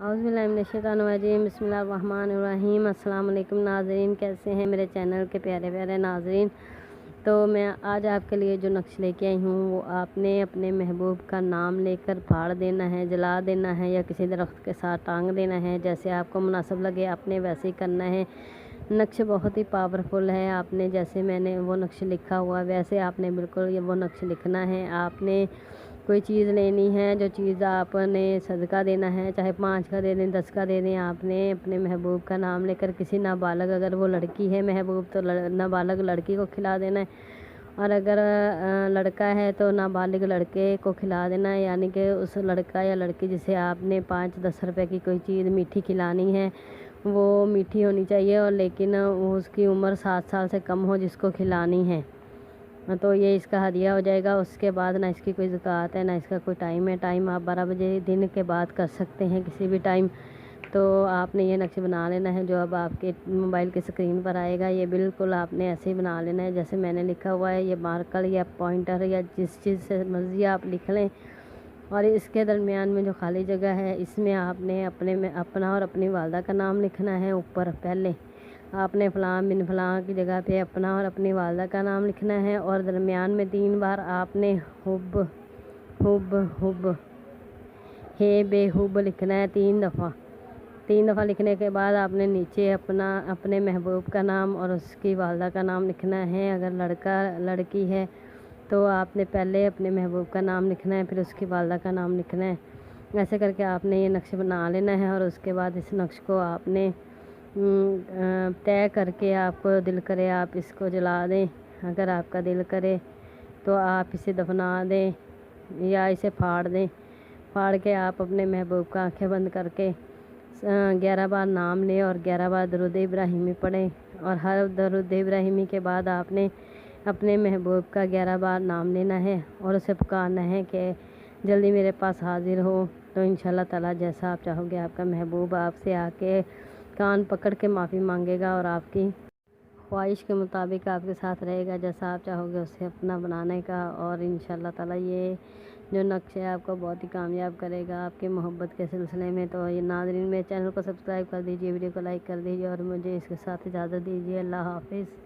औज़ुबिल्लाहिमिनश्शैतानिर्रजीम बिस्मिल्लाहिर्रहमानिर्रहीम। अस्सलाम वालेकुम नाज़रीन, कैसे हैं मेरे चैनल के प्यारे प्यारे नाज़रीन। तो मैं आज आपके लिए जो नक्श लेके आई हूँ वो आपने अपने महबूब का नाम लेकर फाड़ देना है, जला देना है या किसी दरख्त के साथ टांग देना है। जैसे आपको मुनासिब लगे आपने वैसे ही करना है। नक्श बहुत ही पावरफुल है। आपने जैसे मैंने वो नक्श लिखा हुआ वैसे आपने बिल्कुल ये वो नक्श लिखना है। आपने कोई चीज़ लेनी है, जो चीज़ आपने सदका देना है, चाहे 5 का दे दें 10 का दे दें, आपने अपने महबूब का नाम लेकर किसी नाबालग, अगर वो लड़की है महबूब तो नाबालग लड़की को खिला देना है, और अगर लड़का है तो नाबालिग लड़के को खिला देना है। यानी कि उस लड़का या लड़की जिसे आपने 5-10 रुपए की कोई चीज़ मीठी खिलानी है वो मीठी होनी चाहिए, और लेकिन उसकी उम्र 7 साल से कम हो जिसको खिलानी है, तो ये इसका हदिया हो जाएगा। उसके बाद ना इसकी कोई ज़कात है ना इसका कोई टाइम है। टाइम आप 12 बजे दिन के बाद कर सकते हैं किसी भी टाइम। तो आपने ये नक्श बना लेना है जो अब आपके मोबाइल की स्क्रीन पर आएगा। ये बिल्कुल आपने ऐसे ही बना लेना है जैसे मैंने लिखा हुआ है। ये मार्कर या पॉइंटर या जिस चीज़ से मर्ज़ी आप लिख लें, और इसके दरमियान में जो खाली जगह है इसमें आपने अपने में अपना और अपनी वालदा का नाम लिखना है। ऊपर पहले आपने फ़लाँ बिन फ़लाँ की जगह पे अपना और अपनी वालदा का नाम लिखना है, और दरमियान में 3 बार आपने हुब हुब हुब हे बेहुब लिखना है 3 दफ़ा। 3 दफ़ा लिखने के बाद आपने नीचे अपने महबूब का नाम और उसकी वालदा का नाम लिखना है। अगर लड़का लड़की है तो आपने पहले अपने महबूब का नाम लिखना है, फिर उसकी वालदा का नाम लिखना है। ऐसे करके आपने ये नक्श बना लेना है, और उसके बाद इस नक्श को आपने तय करके आपको दिल करे आप इसको जला दें। अगर आपका दिल करे तो आप इसे दफना दें या इसे फाड़ दें। फाड़ के आप अपने महबूब का आंखें बंद करके 11 बार नाम लें और 11 बार दरूद इब्राहिमी पढ़ें, और हर दरूद इब्राहिमी के बाद आपने अपने महबूब का 11 बार नाम लेना है और उसे पुकारना है कि जल्दी मेरे पास हाजिर हो। तो इंशाल्लाह ताला जैसा आप चाहोगे आपका महबूब आपसे आके कान पकड़ के माफ़ी मांगेगा और आपकी ख्वाहिश के मुताबिक आपके साथ रहेगा। जैसा आप चाहोगे उसे अपना बनाने का, और इंशाल्लाह ताला ये जो नक्श है आपको बहुत ही कामयाब करेगा आपके मोहब्बत के सिलसिले में। तो ये नाज़रीन मेरे चैनल को सब्सक्राइब कर दीजिए, वीडियो को लाइक कर दीजिए, और मुझे इसके साथ इजाज़त दीजिए। अल्लाह हाफिज़।